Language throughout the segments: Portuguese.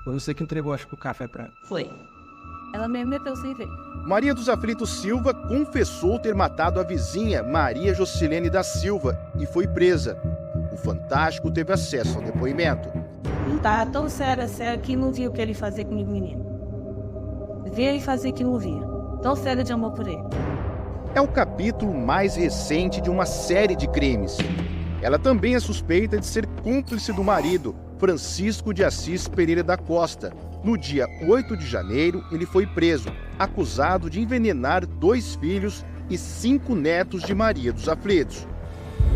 Foi você que entregou, acho que o café pra ela. Foi. Ela mesmo meteu sem ver. Maria dos Aflitos Silva confessou ter matado a vizinha Maria Jocilene da Silva e foi presa. O Fantástico teve acesso ao depoimento. Não tá tão sério que não via o que ele fazia comigo, menino. Via e fazia que não via. Tão sério de amor por ele. É o capítulo mais recente de uma série de crimes. Ela também é suspeita de ser cúmplice do marido, Francisco de Assis Pereira da Costa. No dia 8 de janeiro, ele foi preso, acusado de envenenar 2 filhos e 5 netos de Maria dos Aflitos.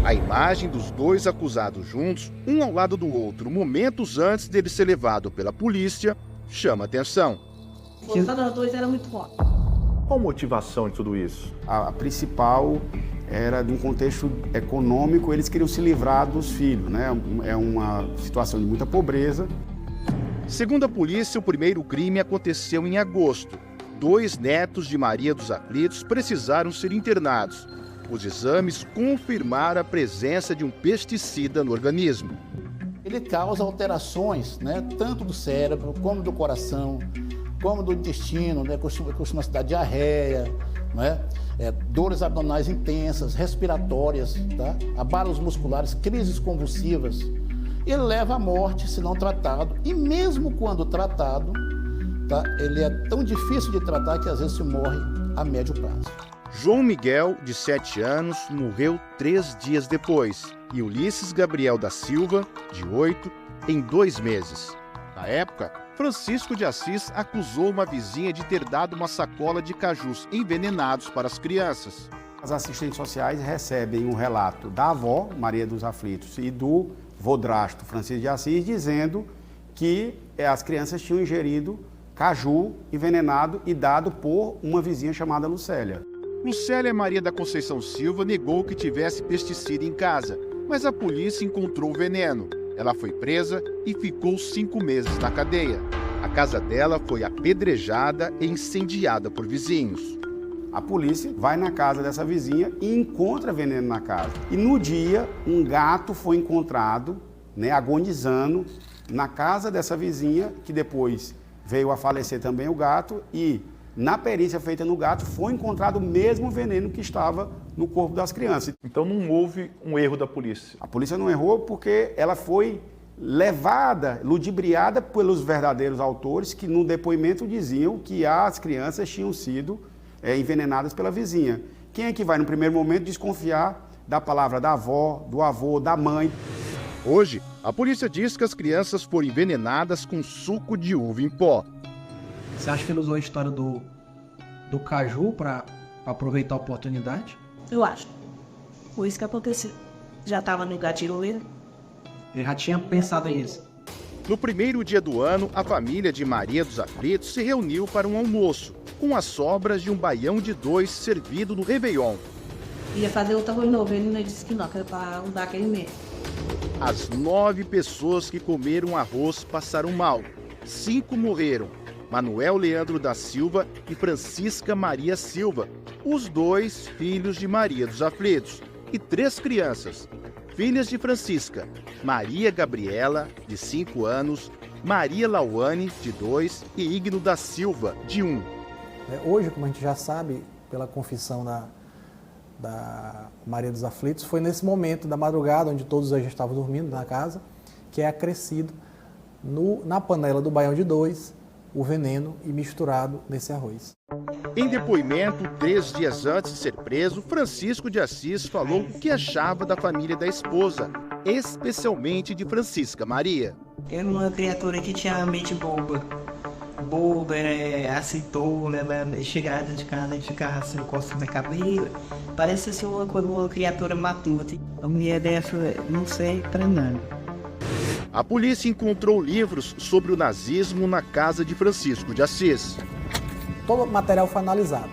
A imagem dos 2 acusados juntos, um ao lado do outro, momentos antes dele ser levado pela polícia, chama atenção. O resultado dos 2 era muito bom. Qual a motivação de tudo isso? A principal era de um contexto econômico, eles queriam se livrar dos filhos, né? É uma situação de muita pobreza. Segundo a polícia, o primeiro crime aconteceu em agosto. 2 netos de Maria dos Aflitos precisaram ser internados. Os exames confirmaram a presença de um pesticida no organismo. Ele causa alterações, né, tanto do cérebro, como do coração, como do intestino, né, costuma se dar diarreia, né, dores abdominais intensas, respiratórias, tá, abalos musculares, crises convulsivas. Ele leva à morte se não tratado, e mesmo quando tratado, tá, ele é tão difícil de tratar que às vezes se morre a médio prazo. João Miguel, de 7 anos, morreu 3 dias depois, e Ulisses Gabriel da Silva, de 8, em 2 meses. Na época, Francisco de Assis acusou uma vizinha de ter dado uma sacola de cajus envenenados para as crianças. As assistentes sociais recebem um relato da avó, Maria dos Aflitos, e do vodrasto, Francisco de Assis, dizendo que as crianças tinham ingerido caju envenenado e dado por uma vizinha chamada Lucélia. Lucélia Maria da Conceição Silva negou que tivesse pesticida em casa, mas a polícia encontrou o veneno. Ela foi presa e ficou 5 meses na cadeia. A casa dela foi apedrejada e incendiada por vizinhos. A polícia vai na casa dessa vizinha e encontra veneno na casa. E no dia, um gato foi encontrado, né, agonizando, na casa dessa vizinha, que depois veio a falecer também o gato, e na perícia feita no gato foi encontrado o mesmo veneno que estava no corpo das crianças. Então não houve um erro da polícia. A polícia não errou porque ela foi levada, ludibriada pelos verdadeiros autores, que no depoimento diziam que as crianças tinham sido envenenadas pela vizinha. Quem é que vai, no primeiro momento, desconfiar da palavra da avó, do avô, da mãe? Hoje, a polícia diz que as crianças foram envenenadas com suco de uva em pó. Você acha que ele usou a história do caju pra aproveitar a oportunidade? Eu acho. Foi isso que aconteceu. Já tava no gatilho mesmo. Ele já tinha pensado nisso. No primeiro dia do ano, a família de Maria dos Aflitos se reuniu para um almoço, com as sobras de um baião de 2 servido no Réveillon. Ia fazer outra arroz novo, ele não disse que não, que era pra usar aquele mesmo. As 9 pessoas que comeram arroz passaram mal. 5 morreram. Manuel Leandro da Silva e Francisca Maria Silva, os 2 filhos de Maria dos Aflitos, e 3 crianças, filhas de Francisca, Maria Gabriela, de 5 anos, Maria Lauane, de 2, e Igno da Silva, de 1. Hoje, como a gente já sabe, pela confissão da Maria dos Aflitos, foi nesse momento da madrugada, onde todos já estavam dormindo na casa, que é acrescido na panela do baião de 2, o veneno e misturado nesse arroz. Em depoimento, 3 dias antes de ser preso, Francisco de Assis falou o que achava da família da esposa, especialmente de Francisca Maria. Era uma criatura que tinha a mente boba, aceitou, né, chegada de casa, a gente ficava assim, coçando a cabelo, parece assim uma criatura matuta. A mulher dessa, não sei, pra nada. A polícia encontrou livros sobre o nazismo na casa de Francisco de Assis. Todo o material foi analisado,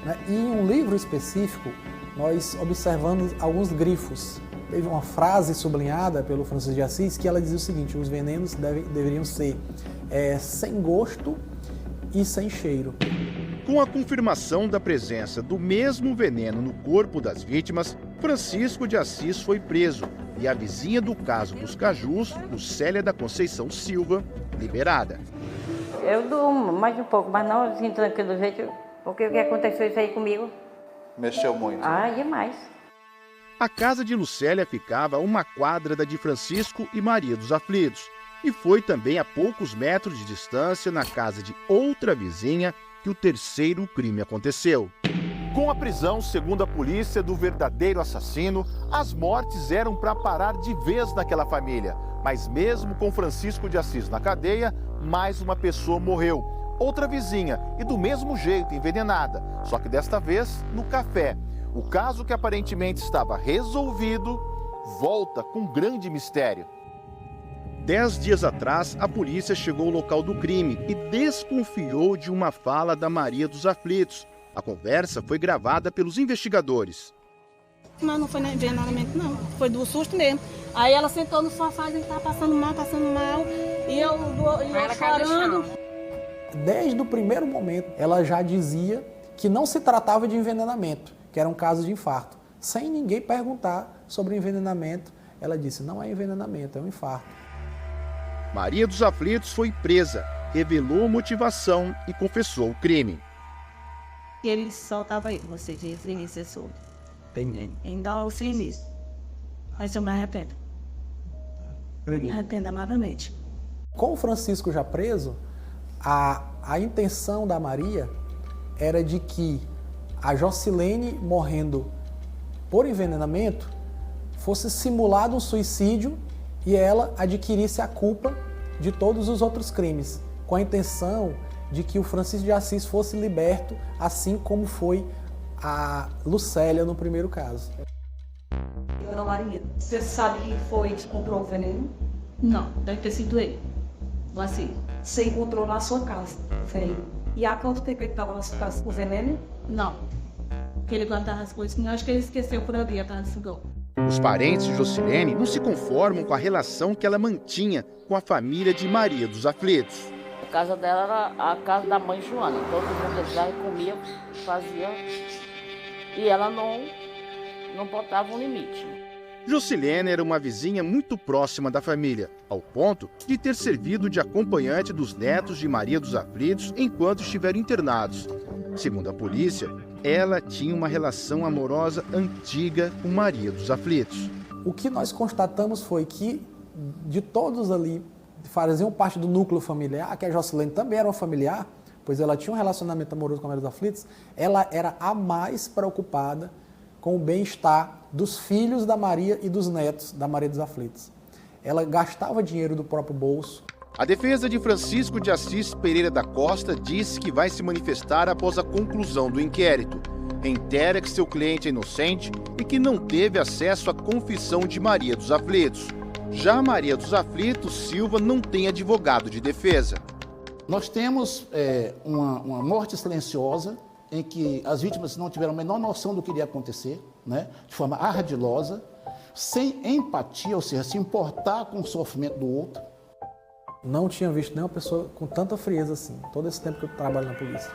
né? E em um livro específico, nós observamos alguns grifos. Teve uma frase sublinhada pelo Francisco de Assis que ela dizia o seguinte: os venenos deveriam ser sem gosto e sem cheiro. Com a confirmação da presença do mesmo veneno no corpo das vítimas, Francisco de Assis foi preso e a vizinha do caso dos Cajus, Lucélia da Conceição Silva, liberada. Eu durmo mais um pouco, mas não assim tranquilo do jeito, porque o que aconteceu isso aí comigo? Mexeu muito. Ah, demais. A casa de Lucélia ficava a uma quadra da de Francisco e Maria dos Aflitos e foi também a poucos metros de distância na casa de outra vizinha que o terceiro crime aconteceu. Com a prisão, segundo a polícia, do verdadeiro assassino, as mortes eram para parar de vez naquela família. Mas mesmo com Francisco de Assis na cadeia, mais uma pessoa morreu. Outra vizinha, e do mesmo jeito, envenenada, só que desta vez no café. O caso, que aparentemente estava resolvido, volta com grande mistério. 10 dias atrás, a polícia chegou ao local do crime e desconfiou de uma fala da Maria dos Aflitos. A conversa foi gravada pelos investigadores. Mas não foi envenenamento, não. Foi do susto mesmo. Aí ela sentou no sofá e estava passando mal. E eu chorando. Desde o primeiro momento, ela já dizia que não se tratava de envenenamento, que era um caso de infarto. Sem ninguém perguntar sobre envenenamento, ela disse, não é envenenamento, é um infarto. Maria dos Aflitos foi presa, revelou motivação e confessou o crime. E ele soltava aí, você diz, início sobre. Ainda o sinistro. Mas eu me arrependo. Me arrependo amaramente. Com o Francisco já preso, a intenção da Maria era de que a Jocilene, morrendo por envenenamento, fosse simulado um suicídio e ela adquirisse a culpa de todos os outros crimes, com a intenção de que o Francisco de Assis fosse liberto, assim como foi a Lucélia no primeiro caso. Dona Maria, você sabe que foi que comprou o veneno? Não, deve ter sido ele. Mas assim, você encontrou na sua casa o veneno. E há quanto tempo ele estava na sua casa o veneno? Não. Porque ele guardava as coisas, eu acho que ele esqueceu por ali atrás do fogão. Os parentes de Jocilene não se conformam com a relação que ela mantinha com a família de Maria dos Aflitos. A casa dela era a casa da mãe Joana. Todo mundo entrava e comia, fazia. E ela não botava um limite. Jocilene era uma vizinha muito próxima da família, ao ponto de ter servido de acompanhante dos netos de Maria dos Aflitos enquanto estiveram internados. Segundo a polícia, ela tinha uma relação amorosa antiga com Maria dos Aflitos. O que nós constatamos foi que, de todos ali, faziam parte do núcleo familiar, que a Jocilene também era uma familiar, pois ela tinha um relacionamento amoroso com a Maria dos Aflitos, ela era a mais preocupada com o bem-estar dos filhos da Maria e dos netos da Maria dos Aflitos. Ela gastava dinheiro do próprio bolso. A defesa de Francisco de Assis Pereira da Costa disse que vai se manifestar após a conclusão do inquérito. Reitera que seu cliente é inocente e que não teve acesso à confissão de Maria dos Aflitos. Já Maria dos Aflitos Silva não tem advogado de defesa. Nós temos uma morte silenciosa, em que as vítimas não tiveram a menor noção do que iria acontecer, né? De forma ardilosa, sem empatia, ou seja, se importar com o sofrimento do outro. Não tinha visto nenhuma pessoa com tanta frieza assim, todo esse tempo que eu trabalho na polícia.